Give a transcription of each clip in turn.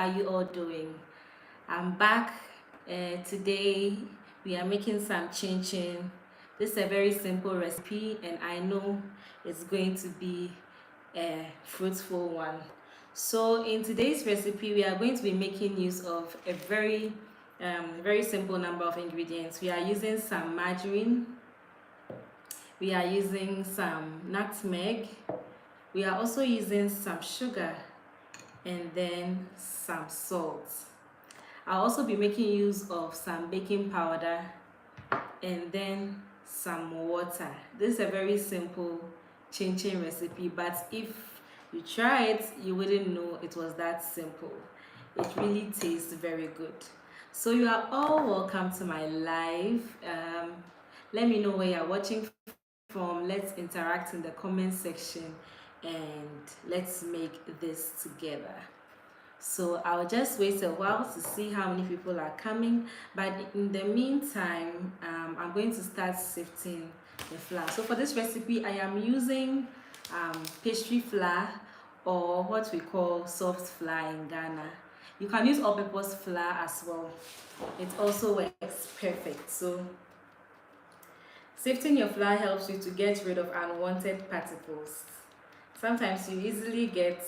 are you all doing? I'm back. Today we are making some chin chin. This is a very simple recipe and I know it's going to be a fruitful one. So in today's recipe we are going to be making use of a very simple number of ingredients. We are using some margarine, we are using some nutmeg, we are also using some sugar, and then some salt. I'll also be making use of some baking powder and then some water. This is a very simple chin chin recipe, but if you try it, you wouldn't know it was that simple. It really tastes very good. So you are all welcome to my live. Let me know where you're watching from. Let's interact in the comment section and let's make this together. So I'll just wait a while to see how many people are coming, but in the meantime I'm going to start sifting the flour. So for this recipe I am using pastry flour, or what we call soft flour in Ghana. You can use all-purpose flour as well. It also works perfect. So sifting your flour helps you to get rid of unwanted particles. Sometimes you easily get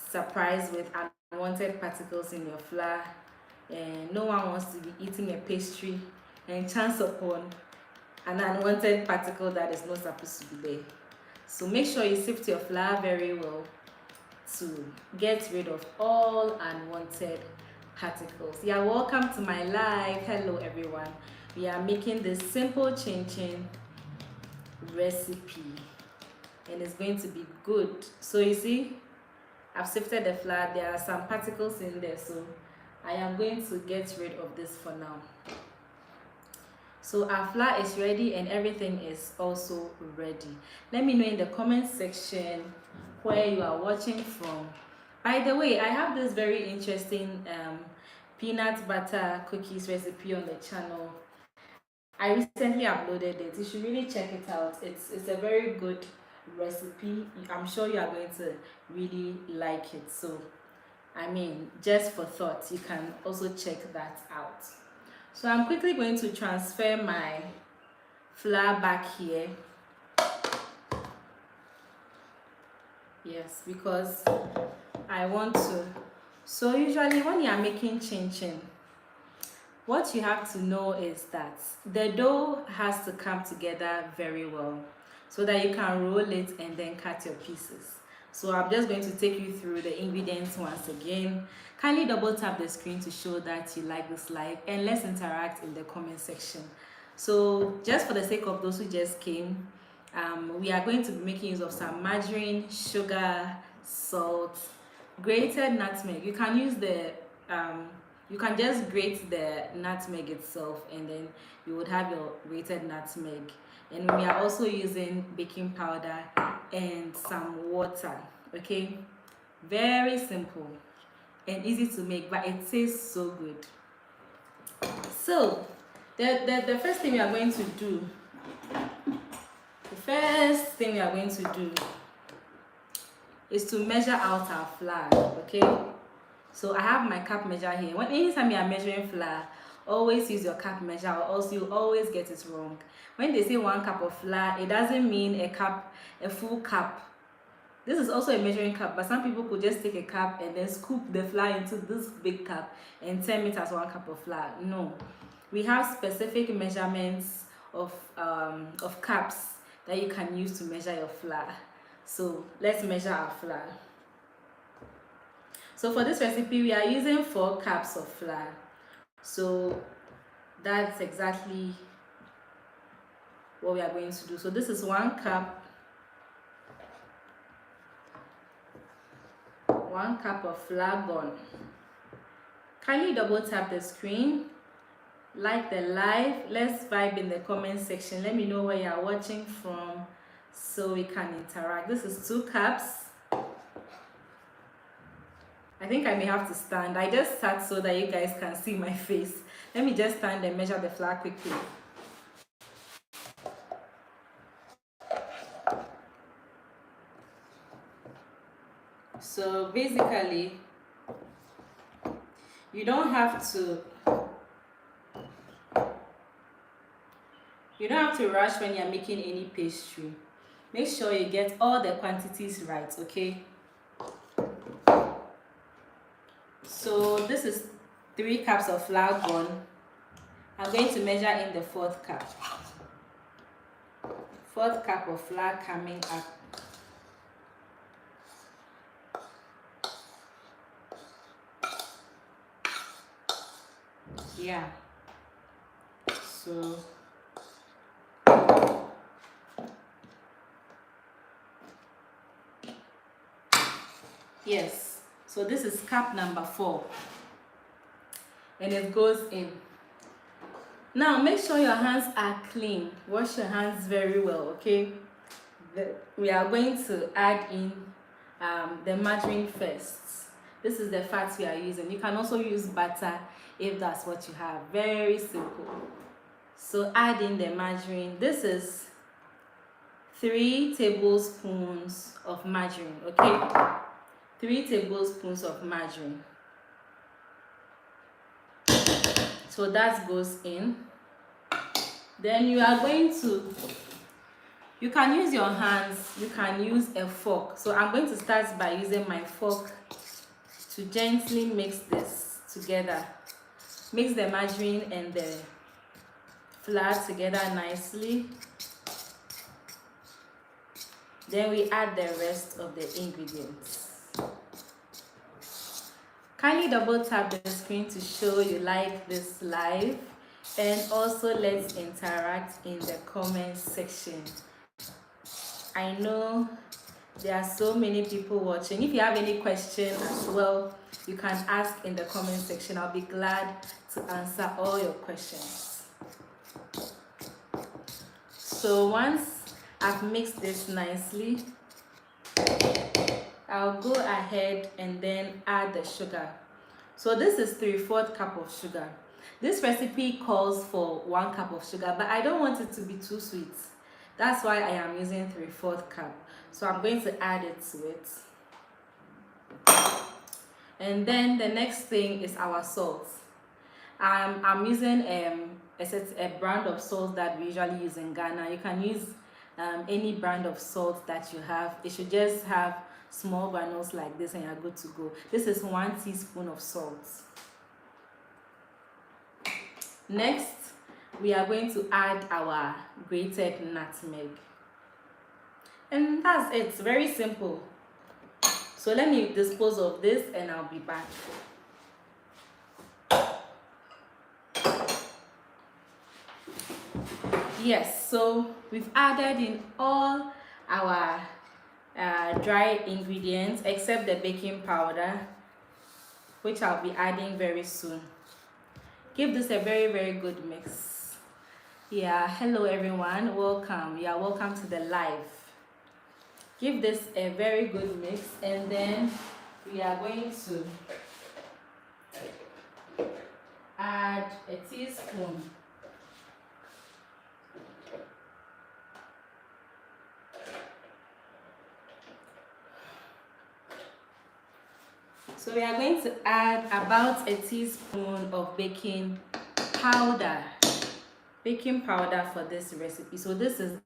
surprised with unwanted particles in your flour, and no one wants to be eating a pastry and chance upon an unwanted particle that is not supposed to be there. So make sure you sift your flour very well to get rid of all unwanted particles. You are welcome to my live. Hello everyone. We are making this simple chin chin recipe and it's going to be good. So you see, I've sifted the flour. There are some particles in there, so I am going to get rid of this for now. So our flour is ready and everything is also ready. Let me know in the comment section where you are watching from. By the way, I have this very interesting peanut butter cookies recipe on the channel. I recently uploaded it. You should really check it out. It's a very good recipe. I'm sure you are going to really like it. So I mean, just for thought, you can also check that out. So I'm quickly going to transfer my flour back here. Yes, because I want to. So usually when you are making chin chin, what you have to know is that the dough has to come together very well so that you can roll it and then cut your pieces. So I'm just going to take you through the ingredients once again. Kindly double tap the screen to show that you like this live, and let's interact in the comment section. So just for the sake of those who just came, we are going to be making use of some margarine, sugar, salt, grated nutmeg. You can use the you can just grate the nutmeg itself and then you would have your grated nutmeg. And we are also using baking powder and some water. Okay, very simple and easy to make, but it tastes so good. So the first thing we are going to do, is to measure out our flour. Okay, so I have my cup measure here. Anytime you are measuring flour, always use your cup measure, or else you always get it wrong. When they say 1 cup of flour, it doesn't mean a full cup. This is also a measuring cup, but some people could just take a cup and then scoop the flour into this big cup and term it as 1 cup of flour. No, we have specific measurements of cups that you can use to measure your flour. So let's measure our flour. So for this recipe, we are using 4 cups of flour. So that's exactly what we are going to do. So this is 1 cup, 1 cup of flour gone. Kindly double tap the screen, like the live, let's vibe in the comment section. Let me know where you are watching from so we can interact. This is 2 cups. I think I may have to stand. I just sat so that you guys can see my face. Let me just stand and measure the flour quickly. So basically, You don't have to rush when you're making any pastry. Make sure you get all the quantities right, okay? So this is 3 cups of flour gone. I'm going to measure in the 4th cup. 4th cup of flour coming up. Yeah. So yes. So this is cup number 4. And it goes in. Now make sure your hands are clean. Wash your hands very well, okay? We are going to add in the margarine first. This is the fat we are using. You can also use butter if that's what you have. Very simple. So add in the margarine. This is 3 tablespoons of margarine, okay? 3 tablespoons of margarine. So that goes in. Then you are going to, you can use your hands, you can use a fork. So I'm going to start by using my fork to gently mix this together. Mix the margarine and the flour together nicely. Then we add the rest of the ingredients. Kindly double tap the screen to show you like this live, and also let's interact in the comment section. I know there are so many people watching. If you have any question as well, you can ask in the comment section. I'll be glad to answer all your questions. So once I've mixed this nicely, I'll go ahead and then add the sugar. So this is 3/4 cup of sugar. This recipe calls for 1 cup of sugar, but I don't want it to be too sweet. That's why I am using 3/4 cup. So I'm going to add it to it. And then the next thing is our salt. I'm using a brand of salt that we usually use in Ghana. You can use any brand of salt that you have. It should just have small granules like this and you're good to go. This is 1 teaspoon of salt. Next, we are going to add our grated nutmeg. And that's it. It's very simple. So let me dispose of this and I'll be back. Yes, so we've added in all our dry ingredients except the baking powder, which I'll be adding very soon. Give this a very good mix. Yeah, hello everyone, welcome. You are welcome to the live. Give this a very good mix, and then we are going to add a teaspoon So we are going to add about a teaspoon of baking powder. Baking powder for this recipe. So this is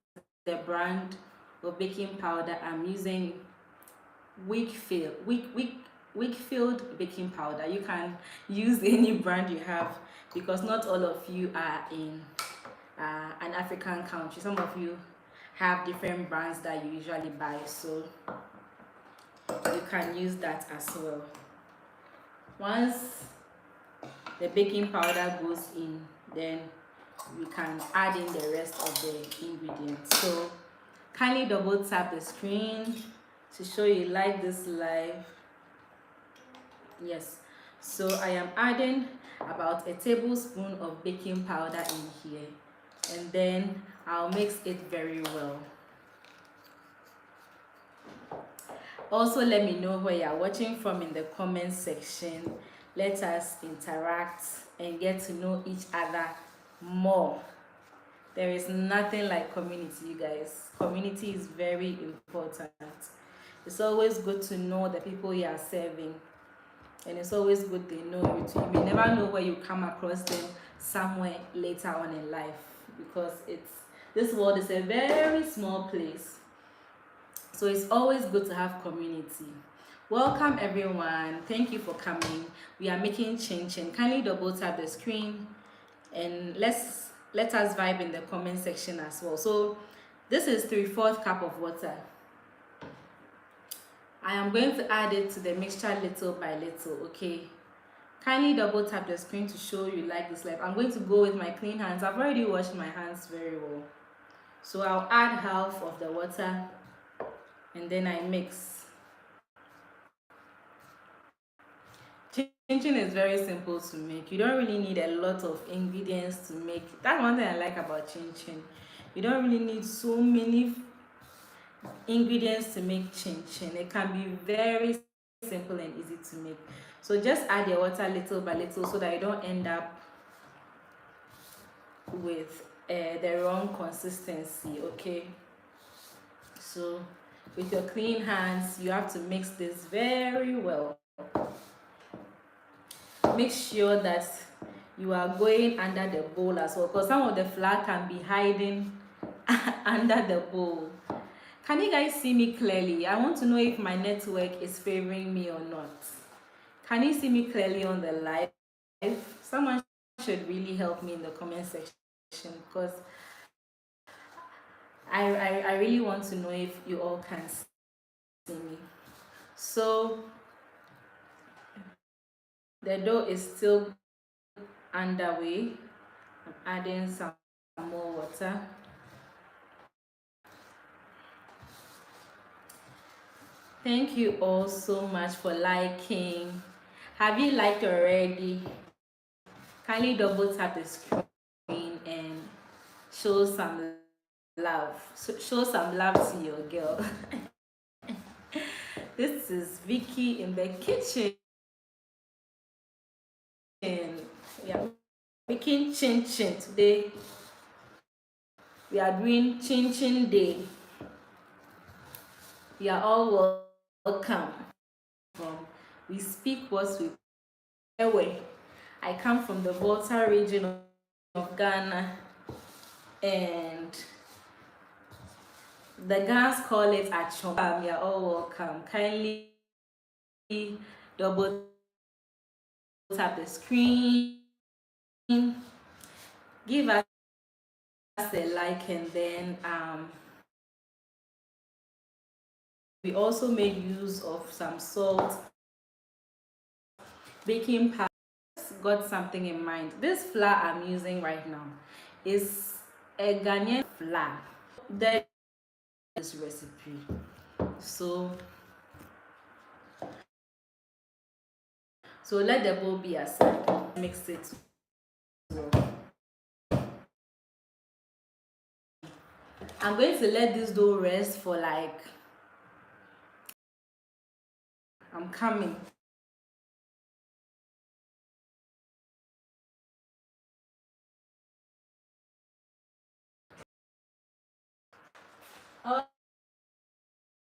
the brand of baking powder I'm using. Wakefield baking powder. You can use any brand you have because not all of you are in an African country. Some of you have different brands that you usually buy, so you can use that as well. Once the baking powder goes in, then we can add in the rest of the ingredients. So kindly double tap the screen to show you like this live. Yes, so I am adding about a tablespoon of baking powder in here, and then I'll mix it very well. Also, let me know where you're watching from in the comment section. Let us interact and get to know each other more. There is nothing like community, you guys. Community is very important. It's always good to know the people you are serving. and it's always good they know you too. You may never know where you come across them somewhere later on in life, because this world is a very small place. So it's always good to have community. Welcome everyone. Thank you for coming. We are making change, and kindly double tap the screen and let us vibe in the comment section as well. So this is 3/4 cup of water. I am going to add it to the mixture little by little, okay? Kindly double tap the screen to show you like this life. I'm going to go with my clean hands. I've already washed my hands very well. So I'll add half of the water and then I mix. Chin is very simple to make. You don't really need a lot of ingredients to make. That's one thing I like about chin. You don't really need so many ingredients to make chin. It can be very simple and easy to make. So just add your water little by little so that you don't end up with the wrong consistency, okay? So with your clean hands, you have to mix this very well. Make sure that you are going under the bowl as well, because some of the flour can be hiding under the bowl. Can you guys see me clearly? I want to know if my network is favoring me or not. Can you see me clearly on the live? Someone should really help me in the comment section, because I really want to know if you all can see me. So the dough is still underway. I'm adding some more water. Thank you all so much for liking. Have you liked already? Kindly double tap the screen and show some love. Show some love to your girl. This is Vikki in the kitchen. We are making chin today. We are doing chin day. You are all welcome. We speak what we away. I come from the Volta region of Ghana, and the Ghans call it achom. You are all welcome. Kindly double tap the screen, give us a like, and then we also made use of some salt, baking powder. Got something in mind. This flour I'm using right now is a Ghanaian flour. This recipe. So let the bowl be aside. Mix it well. I'm going to let this dough rest for like, I'm coming.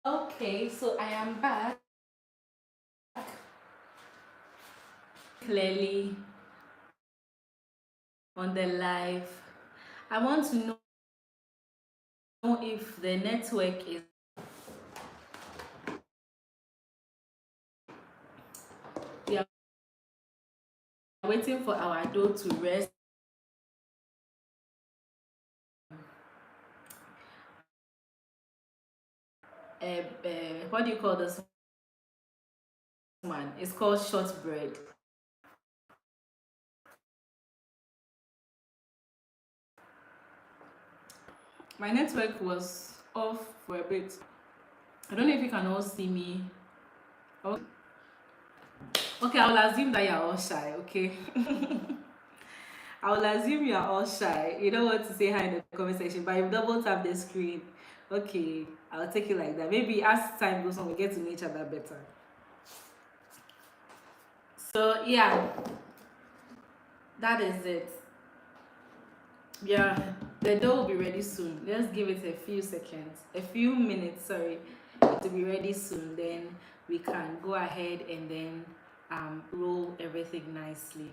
Okay, so I am back clearly on the live. I want to know if the network is, we are waiting for our dough to rest. What do you call this one? It's called shortbread. My network was off for a bit. I don't know if you can all see me. Okay, I will assume that you're all shy, okay? I will assume you're all shy. You don't want to say hi in the comment section, but you double tap the screen. Okay, I'll take it like that. Maybe as time goes on, we get to know each other better. So yeah, that is it. Yeah, the dough will be ready soon. Let's give it a few seconds, a few minutes, sorry. It will be ready soon. Then we can go ahead and then roll everything nicely.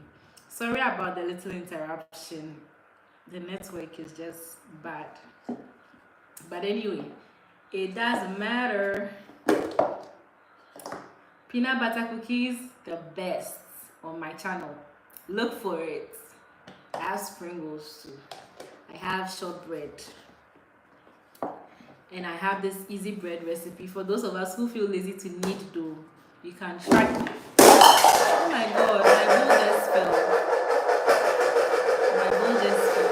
Sorry about the little interruption. The network is just bad. But anyway, it doesn't matter. Peanut butter cookies, the best on my channel. Look for it. I have sprinkles too. I have shortbread. And I have this easy bread recipe. For those of us who feel lazy to knead dough, you can try. Oh my god, my bowl just fell. My bowl just fell.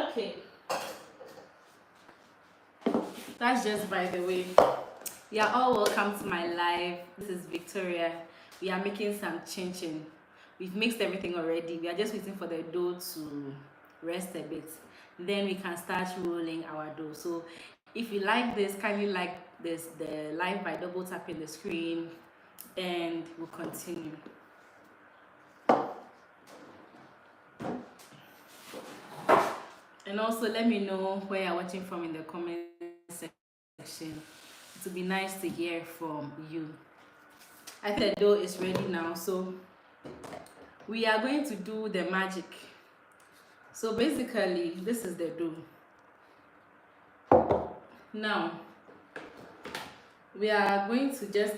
Okay. That's just by the way. You are all welcome to my live. This is Victoria. We are making some chin chin. We've mixed everything already. We are just waiting for the dough to rest a bit. Then we can start rolling our dough. So if you like this, kindly like this the live by double tapping the screen, and we'll continue. And also let me know where you're watching from in the comment section. It would be nice to hear from you. I think the dough is ready now, so we are going to do the magic. So basically, this is the dough. Now, we are going to just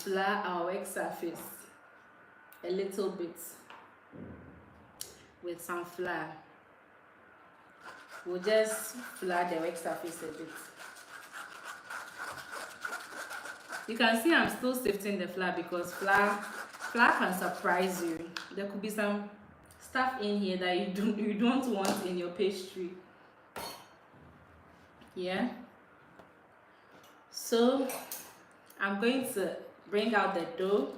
flour our work surface a little bit with some flour. We'll just flour the work surface a bit. You can see I'm still sifting the flour because flour can surprise you. There could be some stuff in here that you don't want in your pastry. Yeah. So I'm going to bring out the dough.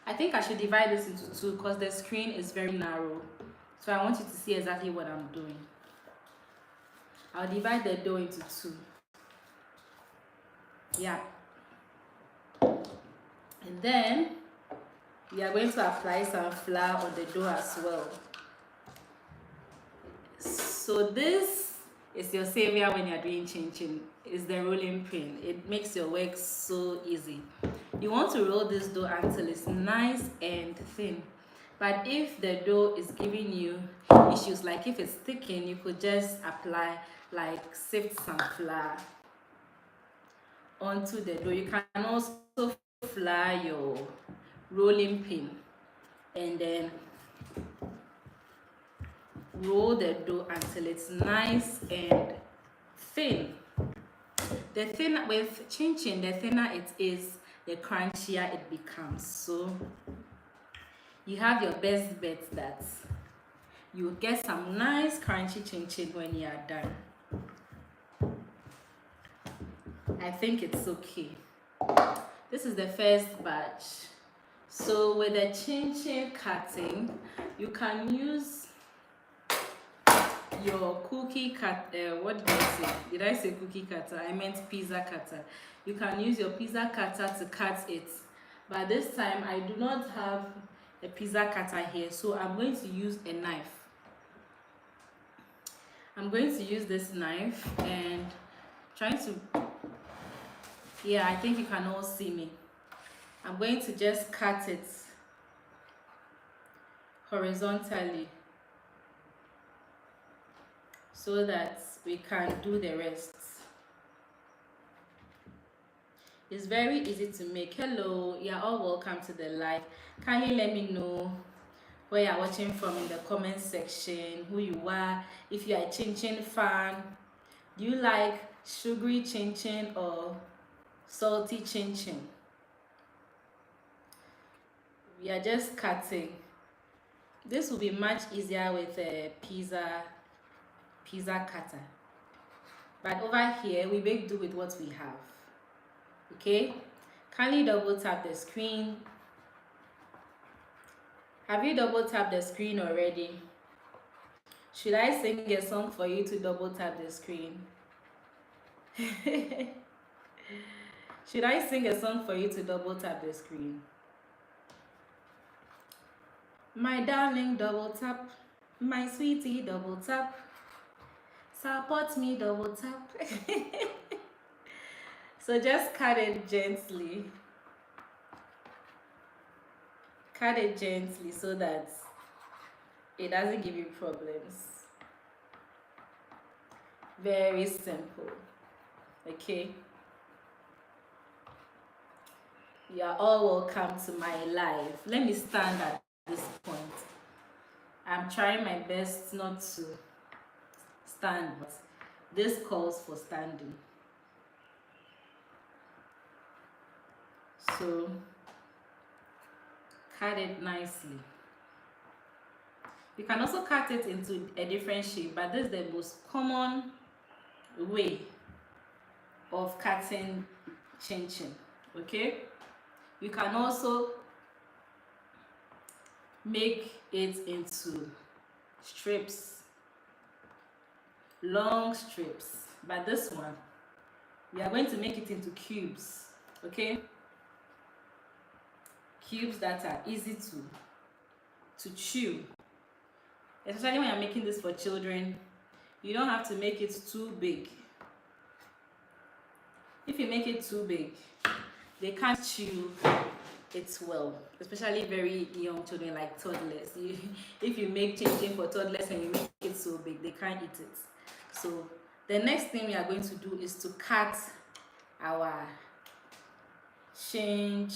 I think I should divide this into two because the screen is very narrow. So I want you to see exactly what I'm doing. I'll divide the dough into two. Yeah. And then we are going to apply some flour on the dough as well. So this is your savior when you're doing chin chin. It's the rolling pin. It makes your work so easy. You want to roll this dough until it's nice and thin. But if the dough is giving you issues, like if it's sticking, you could just apply, like sift some flour onto the dough. You can also flour your rolling pin and then roll the dough until it's nice and thin. The thinner with chin chin, the thinner it is, the crunchier it becomes. So you have your best bet that you get some nice crunchy chin chin when you are done. I think it's okay. This is the first batch. So with the chin chin cutting, you can use your cookie cut. What did I say? Did I say cookie cutter? I meant pizza cutter. You can use your pizza cutter to cut it. But this time I do not have a pizza cutter here, so I'm going to use a knife. I'm going to use this knife and trying to, yeah, I think you can all see me. I'm going to just cut it horizontally so that we can do the rest. It's very easy to make. Hello, you're all welcome to the live. Kindly let me know where you're watching from in the comment section, who you are, if you are a chin chin fan. Do you like sugary chin chin or salty chin chin? We are just cutting. This will be much easier with a pizza cutter. But over here, we make do with what we have. Okay? Kindly double tap the screen. Have you double tapped the screen already? Should I sing a song for you to double tap the screen? Should I sing a song for you to double tap the screen? My darling, double tap. My sweetie, double tap. Support me, double tap. So just cut it gently. Cut it gently so that it doesn't give you problems. Very simple. Okay. You are all welcome to my live. Let me stand at this point. I'm trying my best not to stand, but this calls for standing. So cut it nicely. You can also cut it into a different shape, but this is the most common way of cutting chin chin. Okay, you can also make it into strips, long strips, but this one we are going to make it into cubes. Okay, cubes that are easy to chew, especially when you're making this for children. You don't have to make it too big. If you make it too big, they can't chew it well, especially very young children like toddlers. If you make chin for toddlers and you make it so big, they can't eat it. So the next thing we are going to do is to cut our chin.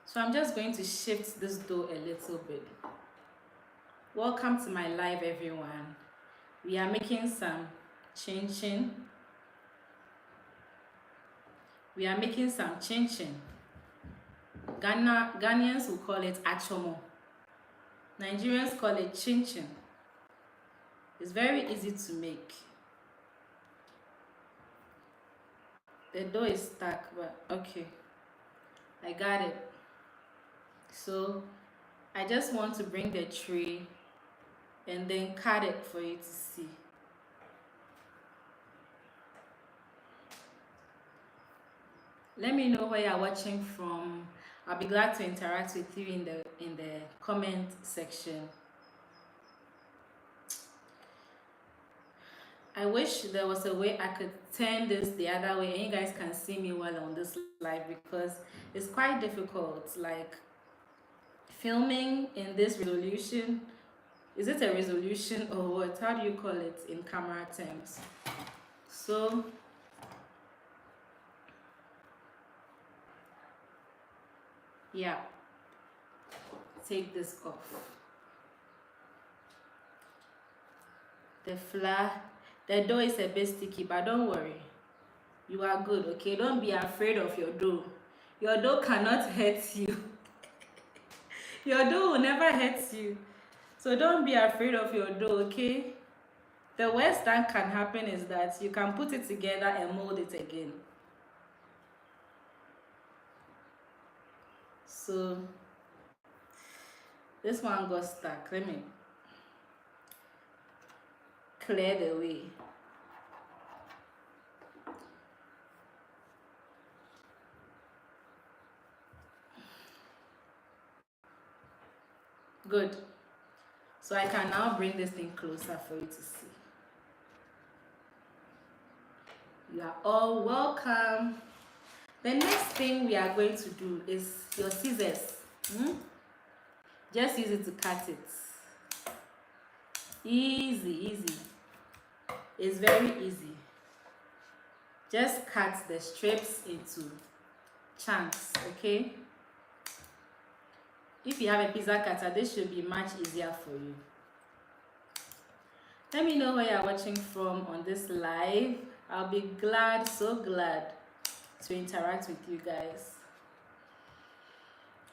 So I'm just going to shift this dough a little bit. Welcome to my live, everyone. We are making some chin. We are making some chin. Ghanaians will call it achomo. Nigerians call it chin. It's very easy to make. The dough is stuck, but okay. I got it. So I just want to bring the tray and then cut it for you to see. Let me know where you're watching from. I'll be glad to interact with you in the comment section. I wish there was a way I could turn this the other way and you guys can see me well on this live, because it's quite difficult. Like filming in this resolution, is it a resolution or what? How do you call it in camera terms? So yeah, take this off. The flour, the dough is a bit sticky, but don't worry, you are good. Okay, don't be afraid of your dough. Your dough cannot hurt you. Your dough will never hurt you, so don't be afraid of your dough. Okay, the worst that can happen is that you can put it together and mold it again. So this one got stuck. Let me clear the way. Good. So I can now bring this thing closer for you to see. You are all welcome. The next thing we are going to do is your scissors. Just use it to cut it. Easy. It's very easy. Just cut the strips into chunks, okay? If you have a pizza cutter, this should be much easier for you. Let me know where you're watching from on this live. I'll be glad, so glad to interact with you guys.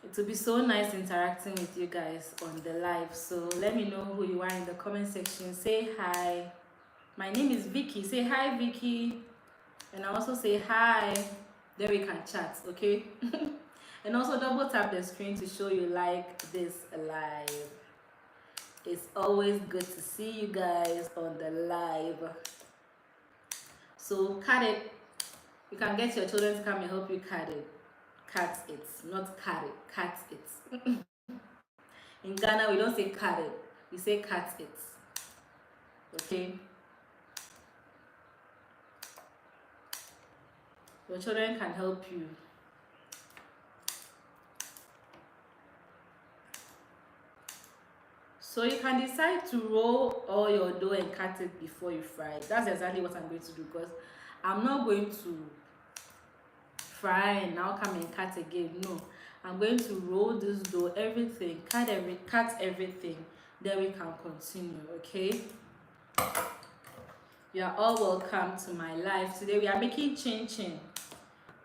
It will be so nice interacting with you guys on the live. So let me know who you are in the comment section. Say hi. My name is Vikki. Say hi, Vikki. And I also say hi. Then we can chat, okay? And also double tap the screen to show you like this live. It's always good to see you guys on the live. So cut it. You can get your children to come and help you cut it. Cut it, not cut it. Cut it. In Ghana, we don't say cut it, we say cut it. Okay? Your children can help you. So you can decide to roll all your dough and cut it before you fry it. That's exactly what I'm going to do, because I'm not going to fry and now come and cut again. No, I'm going to roll this dough, everything, cut everything, then we can continue. Okay, you are all welcome to my life. Today we are making chin chin.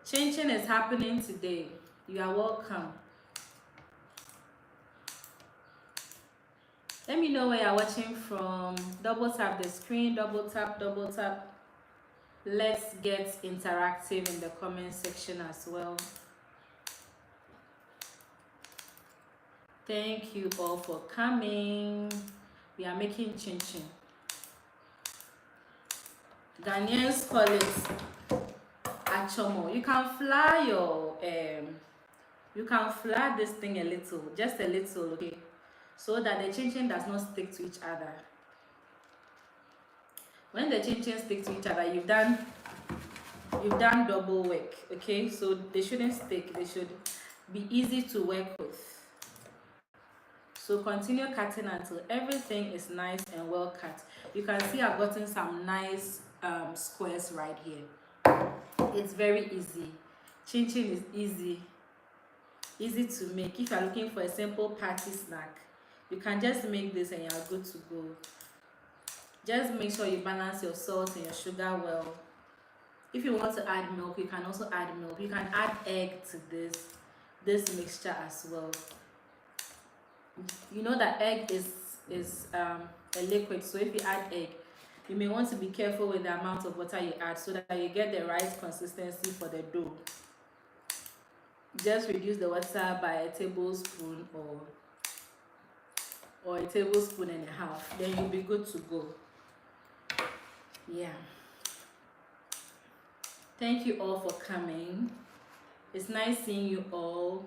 Chin chin is happening today. You are welcome. Let me know where you're watching from. Double tap the screen, double tap, double tap. Let's get interactive in the comment section as well. Thank you all for coming. We are making chin chin. Ghanaians call it achomo. You can flour your you can flour this thing a little, just a little, okay, so that the chin chin does not stick to each other. When the chin chin stick to each other, you've done double work. Okay, so they shouldn't stick, they should be easy to work with. So continue cutting until everything is nice and well cut. You can see I've gotten some nice squares right here. It's very easy. Chin chin is easy to make. If you're looking for a simple party snack, you can just make this and you're good to go. Just make sure you balance your salt and your sugar well. If you want to add milk, you can also add milk. You can add egg to this mixture as well. You know that egg is a liquid, so if you add egg, you may want to be careful with the amount of water you add so that you get the right consistency for the dough. Just reduce the water by a tablespoon or a tablespoon and a half, then you'll be good to go. Yeah, thank you all for coming. It's nice seeing you all.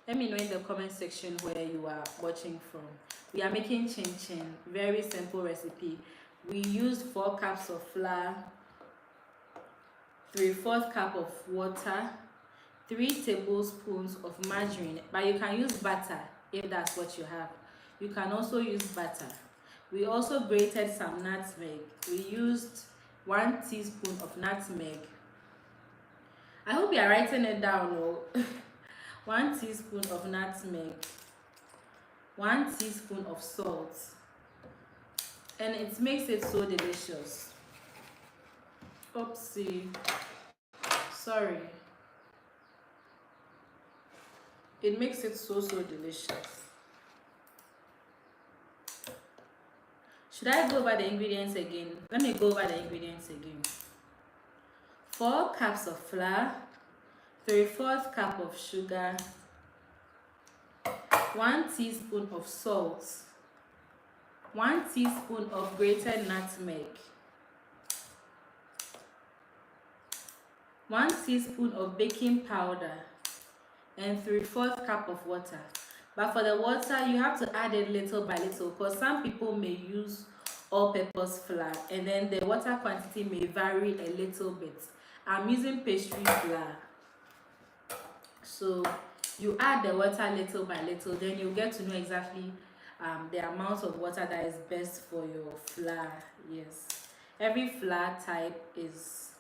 Let me know in the comment section where you are watching from. We are making chin chin, very simple recipe. We used 4 cups of flour, 3/4 cup of water, 3 tablespoons of margarine, but you can use butter if that's what you have. You can also use butter. We also grated some nutmeg. We used 1 teaspoon of nutmeg. I hope you are writing it down. Oh. 1 teaspoon of nutmeg, 1 teaspoon of salt, and it makes it so delicious. Oopsie, sorry. It makes it so delicious. Should I go over the ingredients again? Let me go over the ingredients again. 4 cups of flour, 3/4 cup of sugar, 1 teaspoon of salt, 1 teaspoon of grated nutmeg, 1 teaspoon of baking powder, and 3/4 cup of water. But for the water, you have to add it little by little, because some people may use all-purpose flour and then the water quantity may vary a little bit. I'm using pastry flour. So you add the water little by little, then you get to know exactly the amount of water that is best for your flour. Yes, every flour type is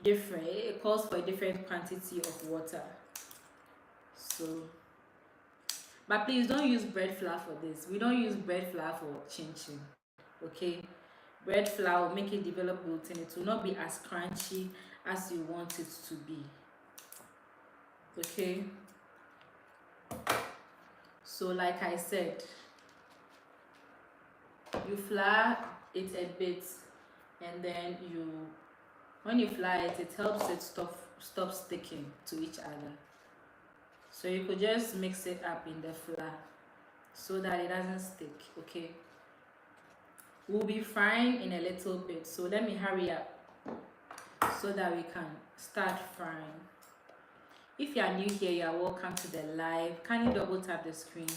different. It calls for a different quantity of water. So, but please don't use bread flour for this. We don't use bread flour for chin chin. Okay, bread flour will make it develop gluten. It will not be as crunchy as you want it to be. Okay, so like I said, you flour it a bit, and then when you flour it, it helps it stop sticking to each other. So you could just mix it up in the flour so that it doesn't stick. Okay, we'll be frying in a little bit, so let me hurry up so that we can start frying. If you are new here, you are welcome to the live. Can you double tap the screen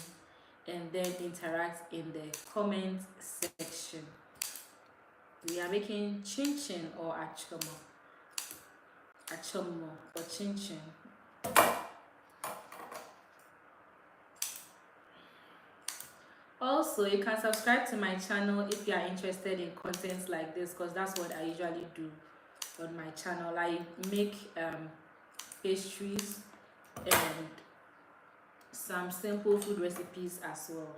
and then interact in the comment section. We are making chin chin or achomo or chin chin. Also, you can subscribe to my channel if you are interested in contents like this, because that's what I usually do on my channel. I make pastries and some simple food recipes as well.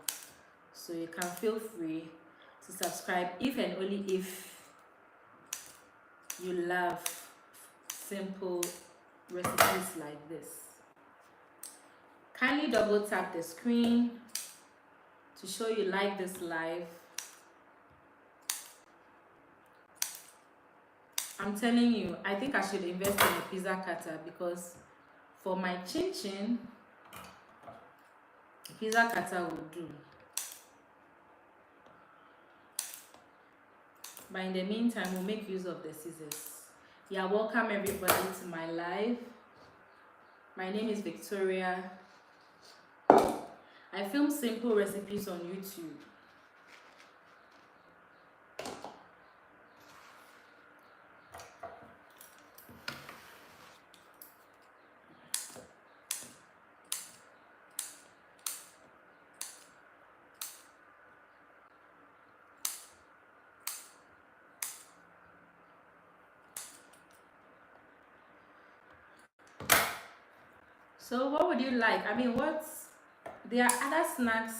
So you can feel free to subscribe if and only if you love simple recipes like this. Kindly double tap the screen to show you like this live. I'm telling you, I think I should invest in a pizza cutter, because for my chin chin, pizza cutter will do. But in the meantime, we'll make use of the scissors. Yeah, welcome everybody to my live. My name is Victoria. I film simple recipes on YouTube. So what would you like? I mean, there are other snacks.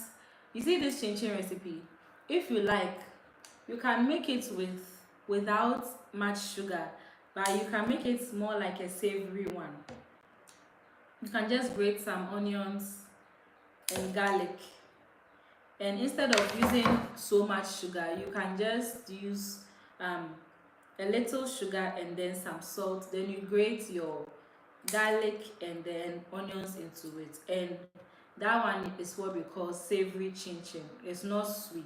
You see this chin chin recipe? If you like, you can make it without much sugar, but you can make it more like a savory one. You can just grate some onions and garlic, and instead of using so much sugar, you can just use a little sugar and then some salt. Then you grate your garlic and then onions into it, and that one is what we call savory chin chin. It's not sweet.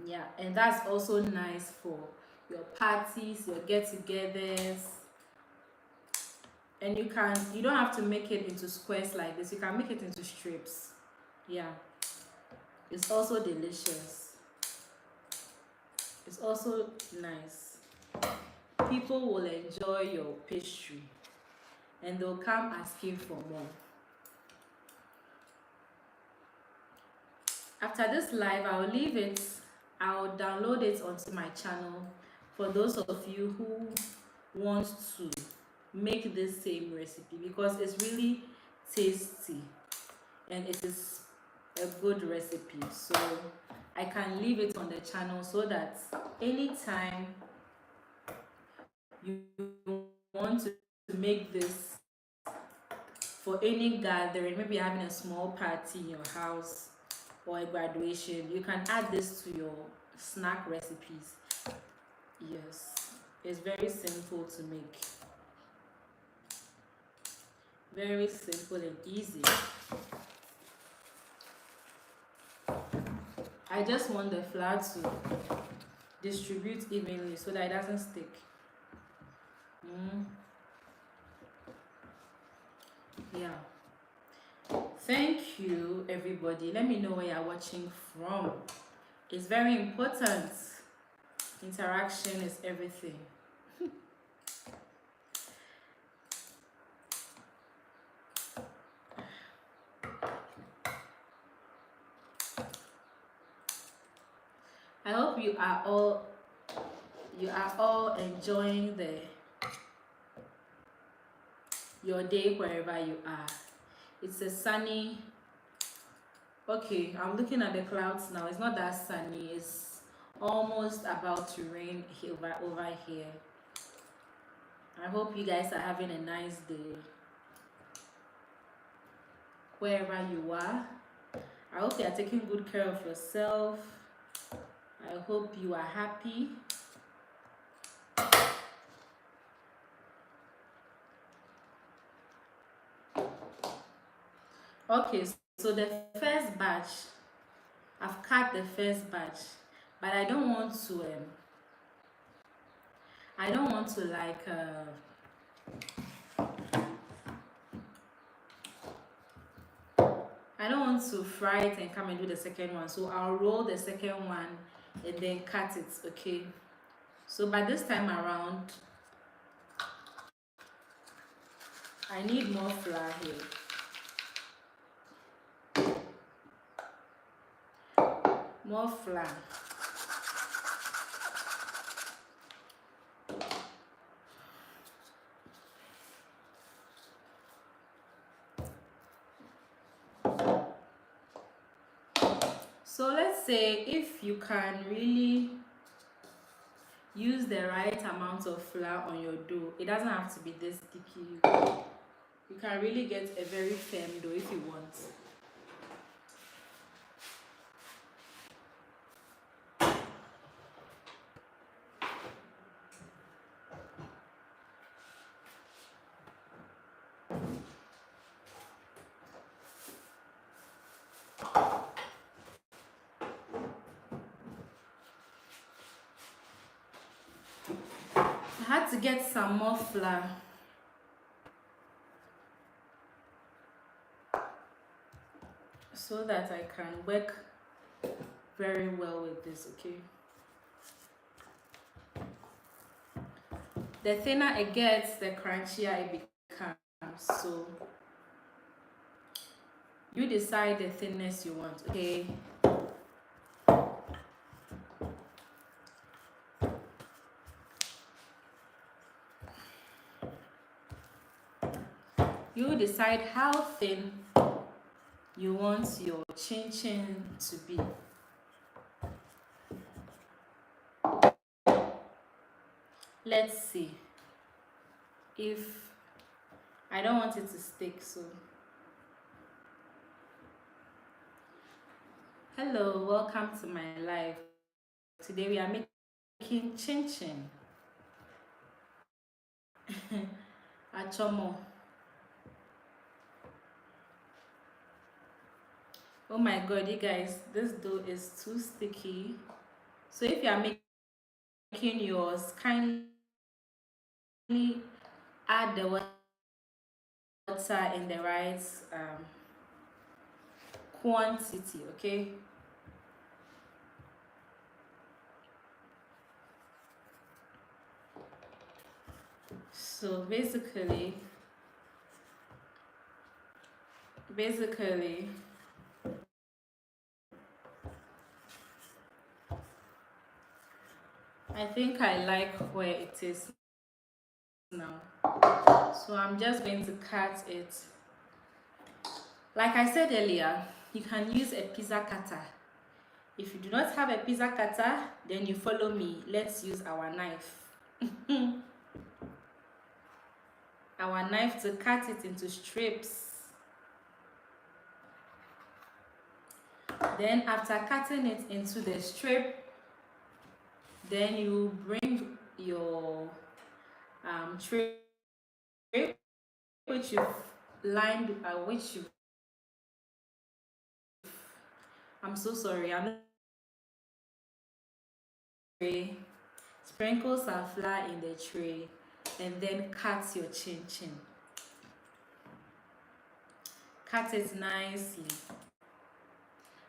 Yeah, and that's also nice for your parties, your get-togethers. And you don't have to make it into squares like this. You can make it into strips. Yeah, it's also delicious. It's also nice. People will enjoy your pastry and they'll come asking for more. After this live, I'll download it onto my channel for those of you who want to make this same recipe, because it's really tasty and it is a good recipe. So I can leave it on the channel so that anytime you want to make this for any gathering, maybe you're having a small party in your house or a graduation, you can add this to your snack recipes. Yes, it's very simple to make. Very simple and easy. I just want the flour to distribute evenly so that it doesn't stick. Yeah. Thank you, everybody. Let me know where you're watching from. It's very important. Interaction is everything. I hope you are all enjoying your day wherever you are. It's a sunny. Okay, I'm looking at the clouds now. It's not that sunny. It's almost about to rain over here. I hope you guys are having a nice day wherever you are. I hope you are taking good care of yourself. I hope you are happy. Okay, so the first batch, I've cut the first batch, but I don't want to like I I don't want to fry it and come and do the second one, so I'll roll the second one and then cut it. Okay, so by this time around I need more flour here. More flour. So let's say if you can really use the right amount of flour on your dough, it doesn't have to be this sticky. You can really get a very firm dough if you want. I had to get some more flour so that I can work very well with this. Okay, the thinner it gets, the crunchier it becomes. So you decide the thinness you want. Okay, you decide how thin you want your chin chin to be. Let's see. If I don't want it to stick, so hello, welcome to my live. Today we are making chin chin. Achomo. Oh my god, you guys, this dough is too sticky. So if you are making yours, kindly add the water in the right quantity. Okay, so basically I think I like where it is now, so I'm just going to cut it. Like I said earlier, you can use a pizza cutter. If you do not have a pizza cutter, then you follow me. Let's use our knife. Our knife to cut it into strips. Then after cutting it into the strip, then you bring your tray which you've lined, I'm so sorry, I'm not tray. Sprinkle some flour in the tray and then cut your chin chin. Cut it nicely.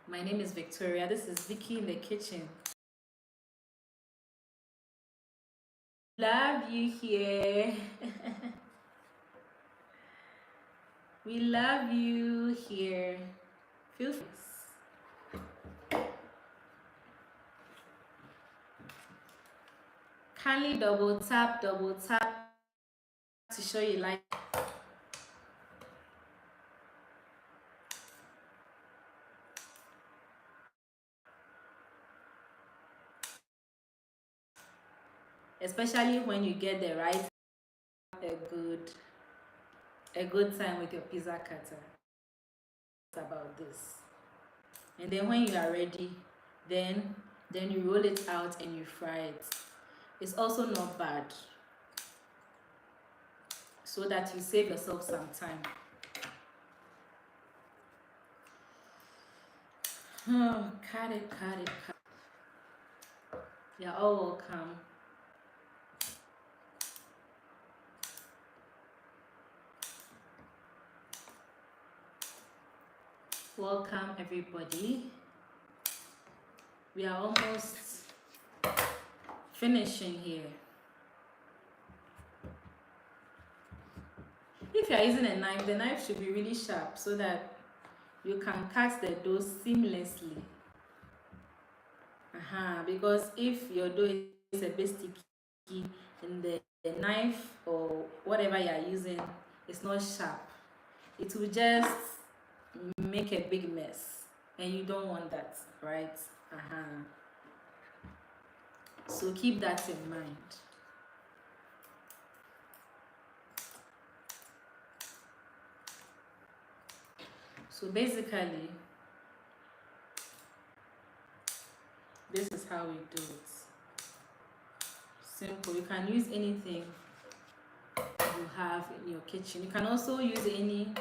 My name is Victoria. This is Vicky in the kitchen. Love you here. We love you here. Feel free. Kindly double tap to show you like. Especially when you get the right, a good time with your pizza cutter. About this, and then when you are ready, then you roll it out and you fry it. It's also not bad, so that you save yourself some time. Cut it. You're all welcome. Welcome everybody. We are almost finishing here. If you are using a knife, the knife should be really sharp so that you can cut the dough seamlessly. Because if your dough is a bit sticky and the knife or whatever you are using is not sharp, it will just make a big mess, and you don't want that, right? So keep that in mind. So basically, this is how we do it. Simple. You can use anything you have in your kitchen. You can also use any,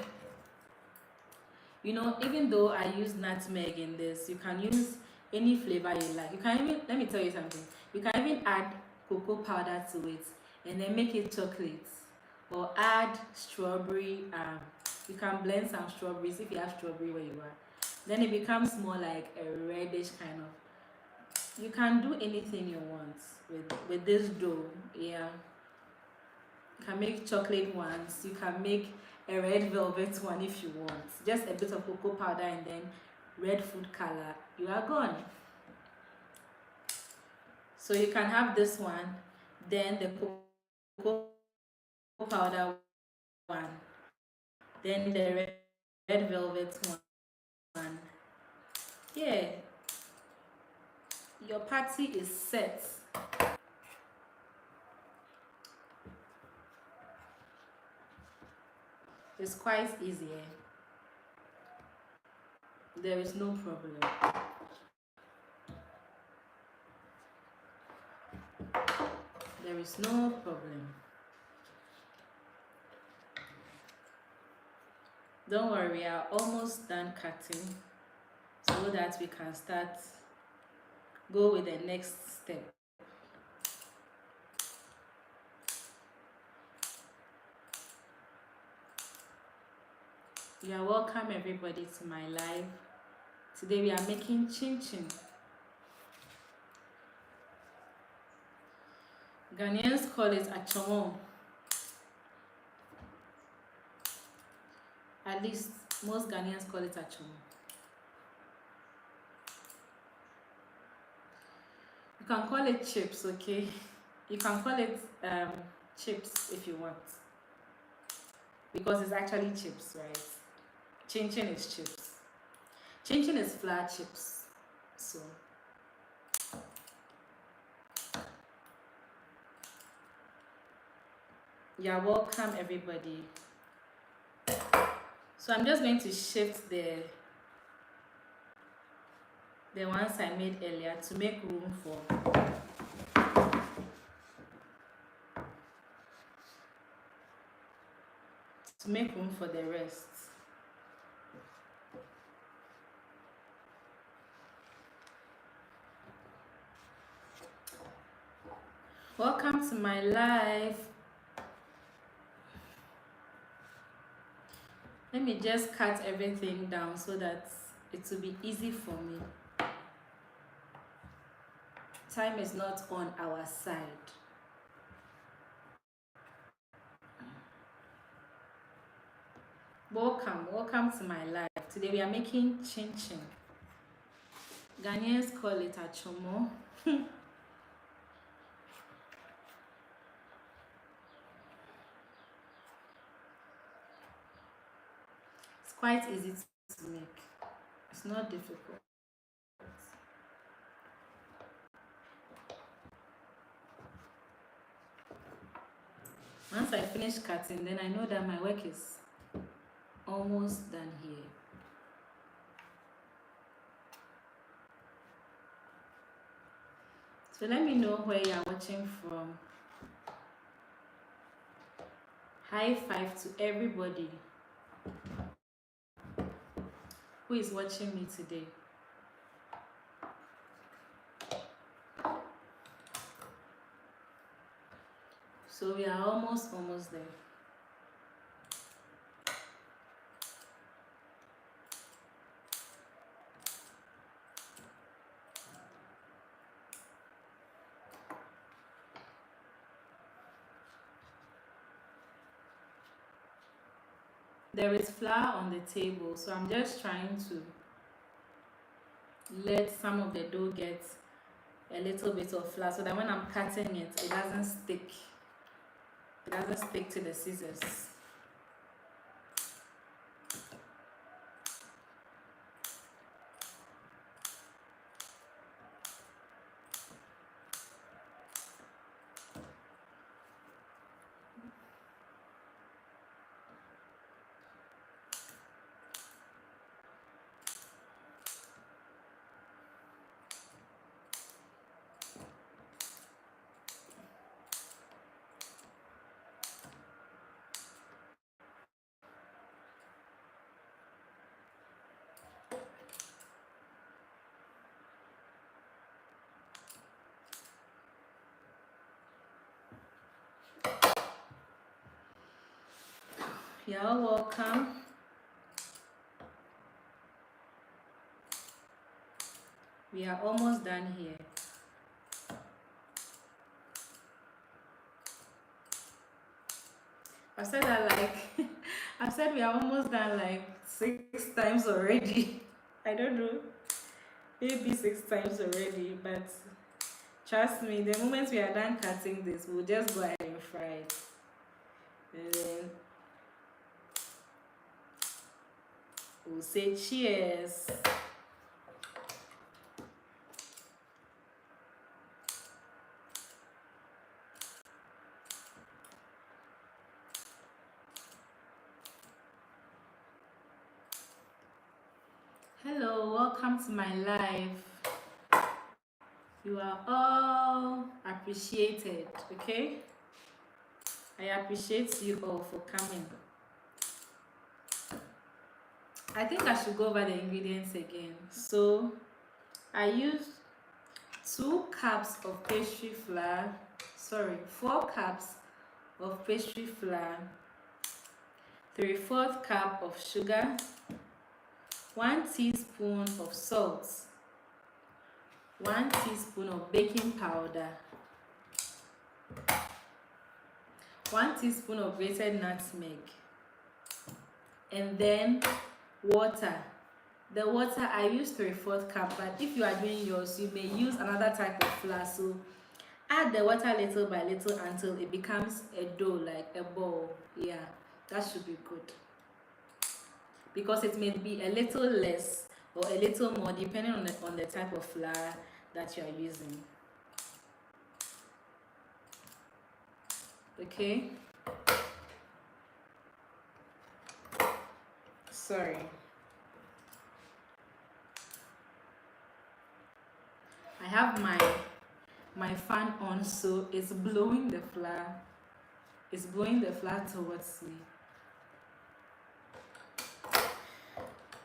even though I use nutmeg in this, you can use any flavor you like. You can even, let me tell you something, you can even add cocoa powder to it and then make it chocolate, or add strawberry. You can blend some strawberries if you have strawberry where you are, then it becomes more like a reddish kind of. You can do anything you want with this dough. Yeah, you can make chocolate ones, you can make a red velvet one if you want. Just a bit of cocoa powder and then red food color, you are gone. So you can have this one, then the cocoa powder one, then the red velvet one. Yeah, your party is set. It's quite easy. There is no problem. There is no problem. Don't worry, we are almost done cutting so that we can go with the next step. You are welcome everybody to my live. Today we are making chin chin. Ghanaians call it achomo. At least most Ghanaians call it achomo. You can call it chips, okay? You can call it chips if you want, because it's actually chips, right? Chin chin is chips. Chin chin is flour chips. So you're welcome everybody. So I'm just going to shift the ones I made earlier to make room for the rest. Welcome to my live. Let me just cut everything down so that it will be easy for me. Time is not on our side. Welcome to my live. Today we are making chin chin. Ghanaians call it achomo. It's quite easy to make. It's not difficult. Once I finish cutting, then I know that my work is almost done here. So let me know where you are watching from. High five to everybody who is watching me today. So we are almost there. there is flour on the table, so I'm just trying to let some of the dough get a little bit of flour so that when I'm cutting it, it doesn't stick. It doesn't stick to the scissors. You're all welcome. We are almost done here. I've said that like I've said we are almost done like 6 times already. I don't know, maybe 6 times already, but trust me, the moment we are done cutting this, we'll just go ahead and fry it. And then we'll say cheers. Hello, welcome to my live. You are all appreciated, okay? I appreciate you all for coming. I think I should go over the ingredients again. So I used 2 cups of pastry flour, 4 cups of pastry flour, 3/4 cup of sugar, 1 teaspoon of salt, 1 teaspoon of baking powder, 1 teaspoon of grated nutmeg, and then water. The water I used 3/4 cup, but if you are doing yours, you may use another type of flour. So add the water little by little until it becomes a dough, like a ball. Yeah, that should be good, because it may be a little less or a little more depending on the type of flour that you are using. Okay, sorry, I have my fan on, so it's blowing the flour. It's blowing the flour towards me.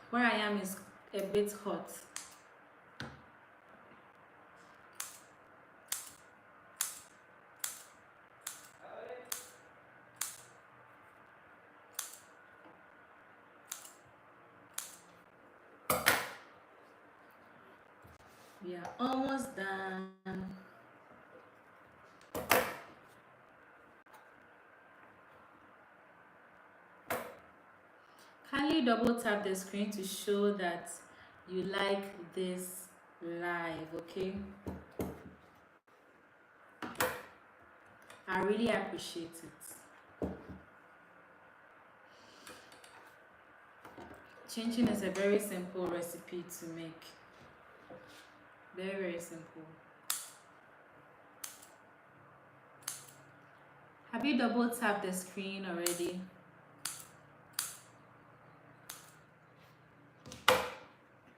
Where I am is a bit hot. We are almost done. Kindly double tap the screen to show that you like this live, okay? I really appreciate it. Chin is a very simple recipe to make. Very, very simple. Have you double tapped the screen already?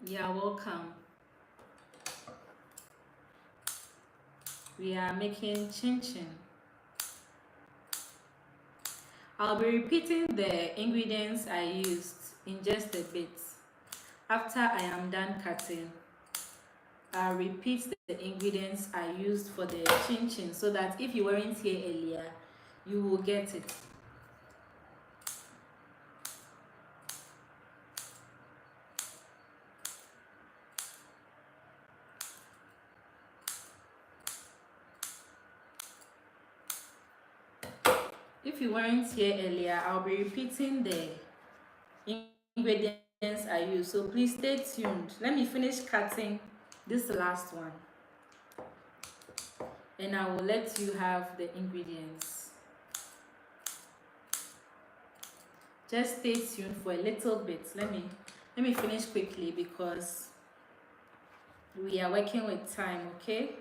Yeah, welcome. We are making chin. I'll be repeating the ingredients I used in just a bit. After I am done cutting, I'll repeat the ingredients I used for the chin so that if you weren't here earlier, you will get it. If you weren't here earlier, I'll be repeating the ingredients I use, so please stay tuned. Let me finish cutting this last one and I will let you have the ingredients. Just stay tuned for a little bit. Let me finish quickly because we are working with time, okay?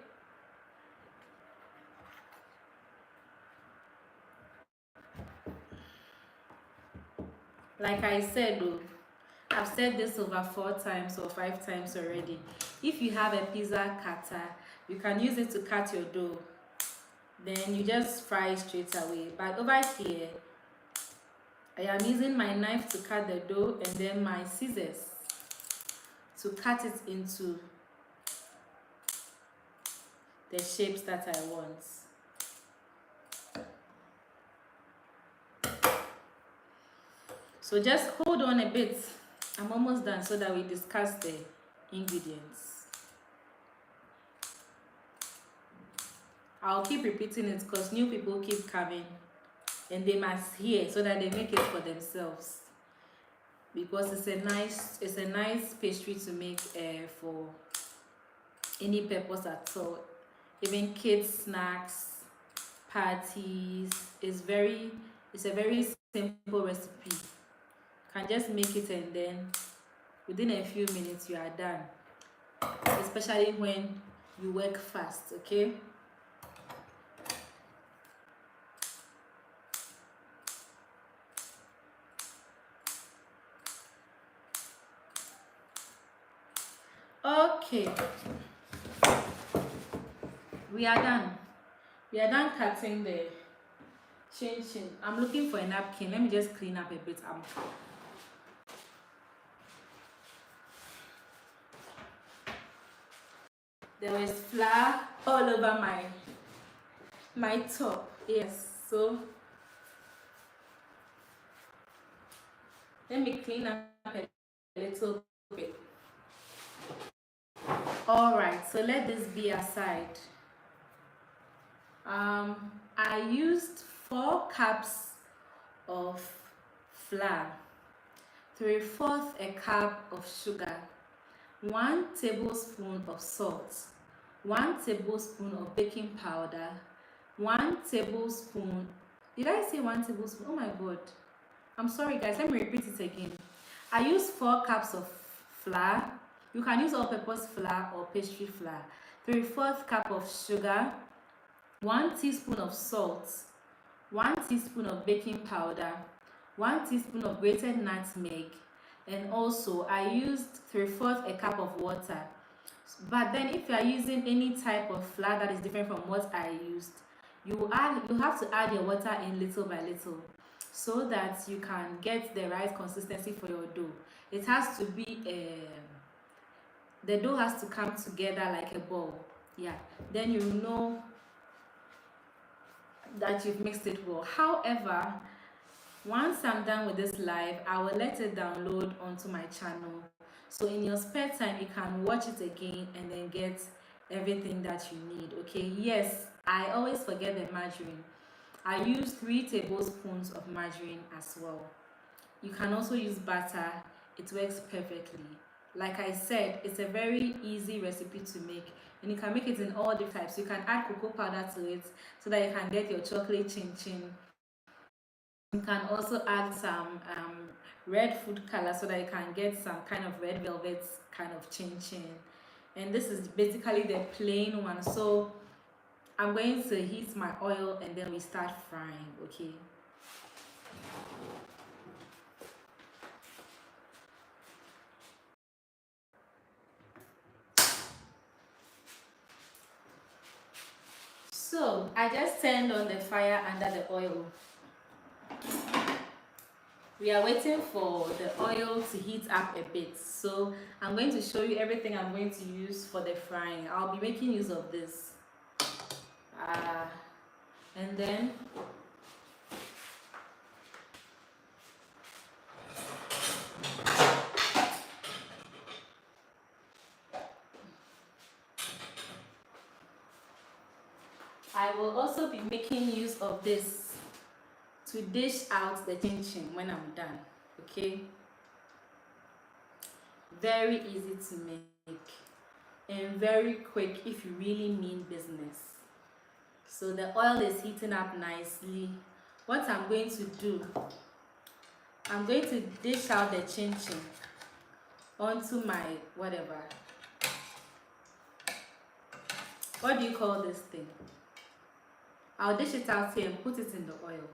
Like I said though, I've said this over 4 times or 5 times already. If you have a pizza cutter, you can use it to cut your dough. Then you just fry straight away. But over here, I am using my knife to cut the dough and then my scissors to cut it into the shapes that I want. So just hold on a bit. I'm almost done so that we discuss the ingredients. I'll keep repeating it because new people keep coming and they must hear so that they make it for themselves. Because it's a nice pastry to make for any purpose at all. Even kids snacks, parties. It's a very simple recipe. You can just make it and then within a few minutes you are done. Especially when you work fast, okay? Okay, we are done. We are done cutting the chin chin. I'm looking for a napkin. Let me just clean up a bit. There was flour all over my top. Yes, so let me clean up a little bit. All right, so let this be aside. I used 4 cups of flour, 3/4 a cup of sugar, 1 tablespoon of salt, 1 tablespoon of baking powder, 1 tablespoon. Did I say 1 tablespoon? Oh my god. I'm sorry guys, let me repeat it again. I used 4 cups of flour. You can use all-purpose flour or pastry flour. 3/4 cup of sugar, 1 teaspoon of salt, 1 teaspoon of baking powder, 1 teaspoon of grated nutmeg, and also I used 3/4 a cup of water. But then if you are using any type of flour that is different from what I used, you have to add your water in little by little so that you can get the right consistency for your dough. It has to be the dough has to come together like a ball. Yeah, then you know that you've mixed it well. However, once I'm done with this live, I will let it download onto my channel, so in your spare time you can watch it again and then get everything that you need. Okay, yes, I always forget the margarine. I use 3 tablespoons of margarine as well. You can also use butter. It works perfectly. Like I said, it's a very easy recipe to make and you can make it in all the types. You can add cocoa powder to it so that you can get your chocolate chin chin. You can also add some red food color so that you can get some kind of red velvet kind of chin chin. And this is basically the plain one. So I'm going to heat my oil and then we start frying, okay? So I just turned on the fire under the oil. We are waiting for the oil to heat up a bit. So I'm going to show you everything I'm going to use for the frying. I'll be making use of this. And then I will also be making use of this to dish out the chin chin when I'm done, okay? very easy to make, and very quick if you really mean business. So the oil is heating up nicely. What I'm going to do, I'm going to dish out the chin chin onto my whatever. What do you call this thing? I'll dish it out here and put it in the oil.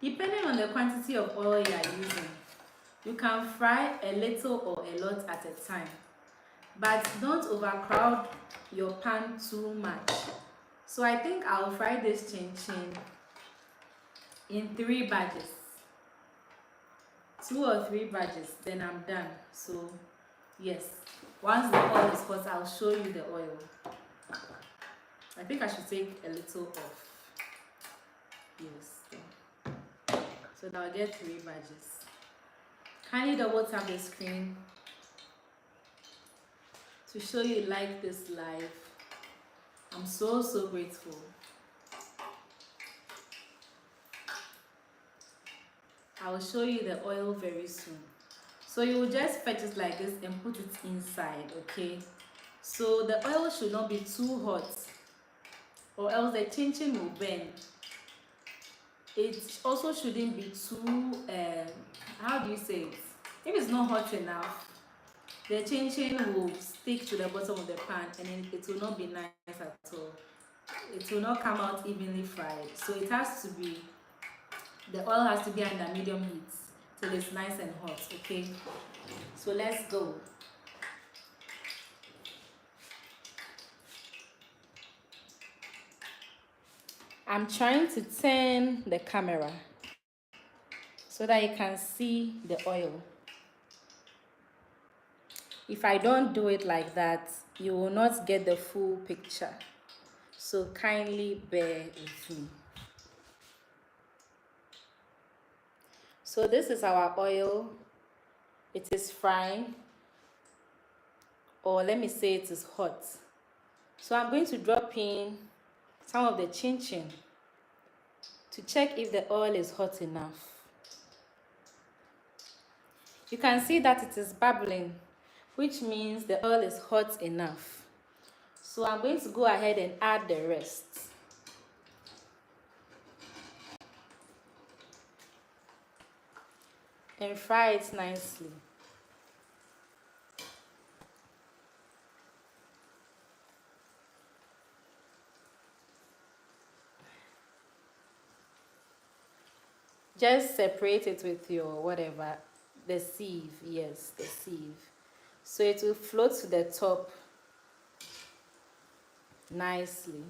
Depending on the quantity of oil you are using, you can fry a little or a lot at a time. But don't overcrowd your pan too much. So I think I'll fry this chin chin in 3 batches. 2 or 3 batches, then I'm done. So yes, once the oil is hot, I'll show you the oil. I think I should take a little off. Yes. So that I'll get 3 batches. Kindly double tap the screen to show you like this live. I'm so grateful. I will show you the oil very soon. So you will just fetch it like this and put it inside, okay? So the oil should not be too hot, or else the chin chin will burn. It also shouldn't be too how do you say it? If it's not hot enough, the chin chin will stick to the bottom of the pan and then it will not be nice at all. It will not come out evenly fried. So it has to be, the oil has to be under medium heat till it's nice and hot, okay? So let's go. I'm trying to turn the camera so that you can see the oil. If I don't do it like that, you will not get the full picture. So kindly bear with me. So this is our oil. It is frying, or let me say it is hot. So I'm going to drop in some of the chin chin to check if the oil is hot enough. You can see that it is bubbling, which means the oil is hot enough. So I'm going to go ahead and add the rest. And fry it nicely. Just separate it with your whatever, the sieve, yes, the sieve. So it will float to the top nicely.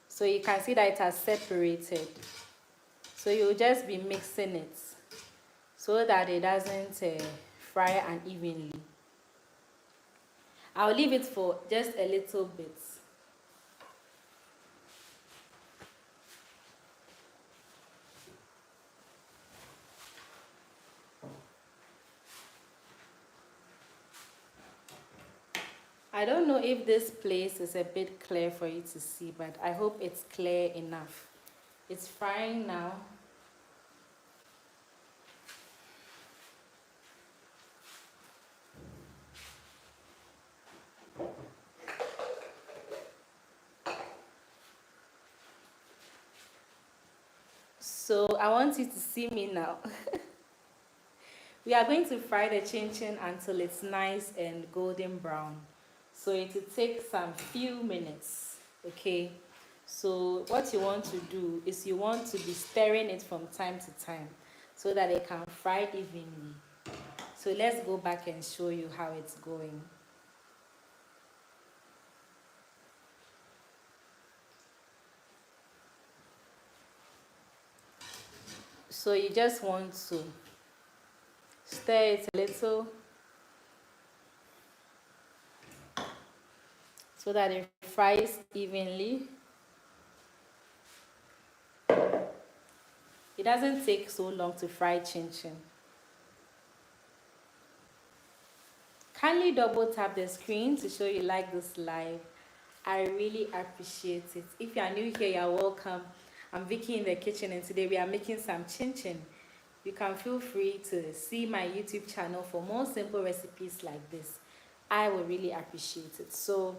So you can see that it has separated. So you'll just be mixing it so that it doesn't fry unevenly. I'll leave it for just a little bit. I don't know if this place is a bit clear for you to see, but I hope it's clear enough. It's frying now. So I want you to see me now. We are going to fry the chin chin until it's nice and golden brown. So it will take some few minutes, okay? So what you want to do is you want to be stirring it from time to time so that it can fry evenly. So let's go back and show you how it's going. So you just want to stir it a little so that it fries evenly. It doesn't take so long to fry chin chin. Kindly double tap the screen to show you like this live. I really appreciate it. If you are new here, you're welcome. I'm Vicky in the kitchen, and today we are making some chin chin. You can feel free to see my YouTube channel for more simple recipes like this. I will really appreciate it. So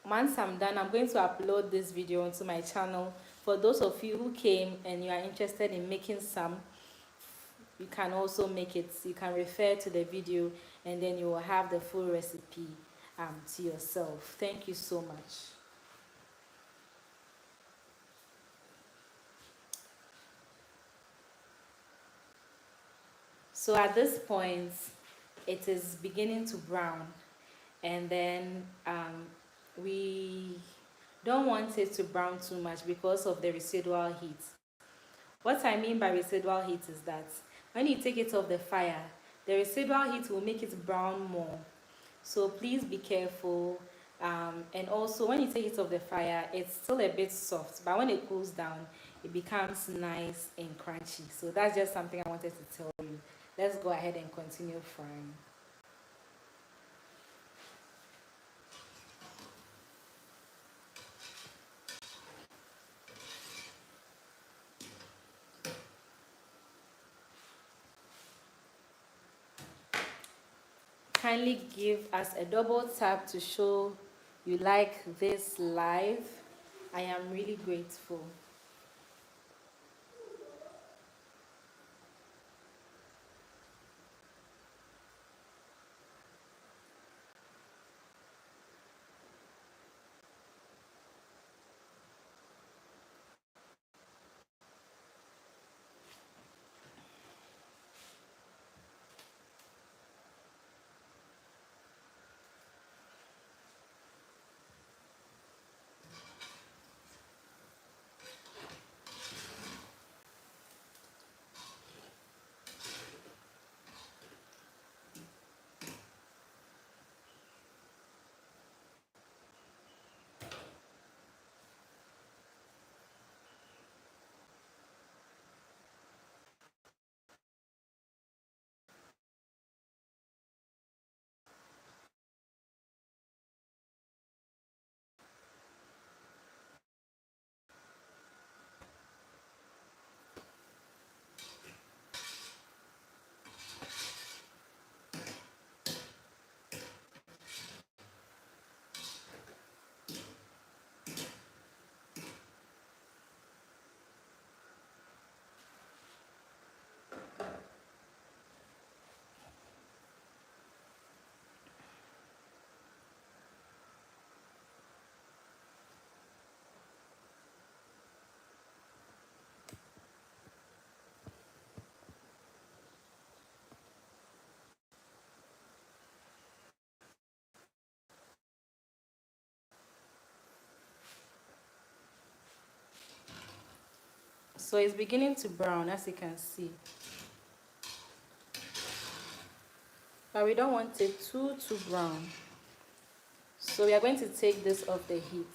once I'm done, I'm going to upload this video onto my channel. For those of you who came and you are interested in making some, you can also make it. You can refer to the video and then you will have the full recipe to yourself. Thank you so much. So at this point, it is beginning to brown, and then we don't want it to brown too much because of the residual heat. What I mean by residual heat is that when you take it off the fire, the residual heat will make it brown more. So please be careful. And also when you take it off the fire, it's still a bit soft, but when it cools down, it becomes nice and crunchy. So that's just something I wanted to tell you. Let's go ahead and continue frying. Kindly give us a double tap to show you like this live. I am really grateful. So it's beginning to brown, as you can see. But we don't want it too brown. So we are going to take this off the heat.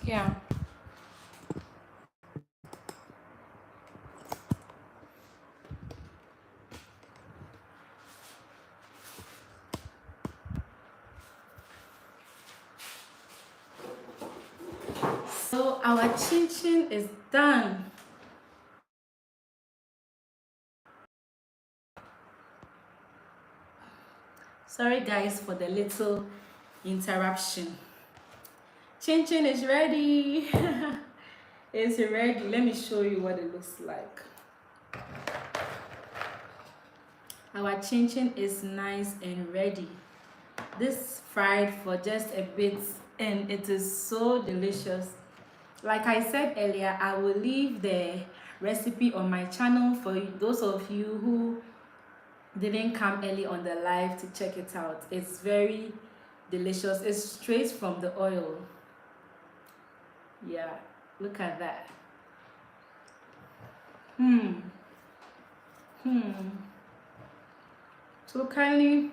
Yeah. So our chin chin is done. Sorry guys for the little interruption. Chin chin is ready. It's ready. Let me show you what it looks like. Our chin chin is nice and ready. This fried for just a bit and it is so delicious. Like I said earlier, I will leave the recipe on my channel for those of you who didn't come early on the live to check it out. It's very delicious. It's straight from the oil. Yeah, look at that. Hmm. Hmm. So kindly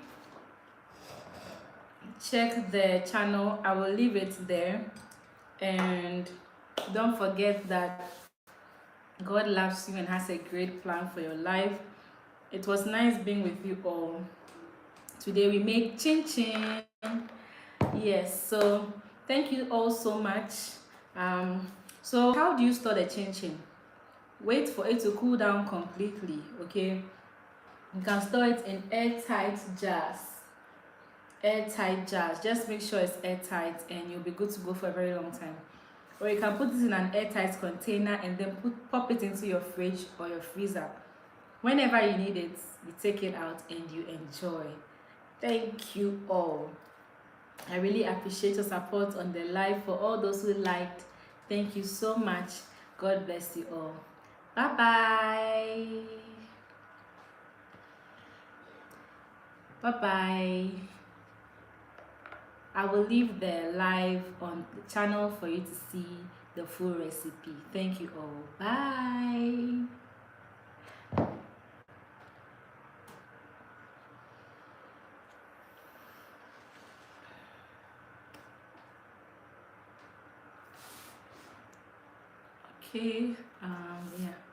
check the channel. I will leave it there. And don't forget that God loves you and has a great plan for your life. It was nice being with you all. Today we make chin chin. Yes, so thank you all so much. So how do you store the chin chin? Wait for it to cool down completely, okay? You can store it in airtight jars. Airtight jars. Just make sure it's airtight and you'll be good to go for a very long time. Or you can put it in an airtight container and then pop it into your fridge or your freezer. Whenever you need it, you take it out and you enjoy. Thank you all. I really appreciate your support on the live. For all those who liked, thank you so much. God bless you all. Bye bye. Bye bye. I will leave the live on the channel for you to see the full recipe. Thank you all. Bye. Okay. Yeah.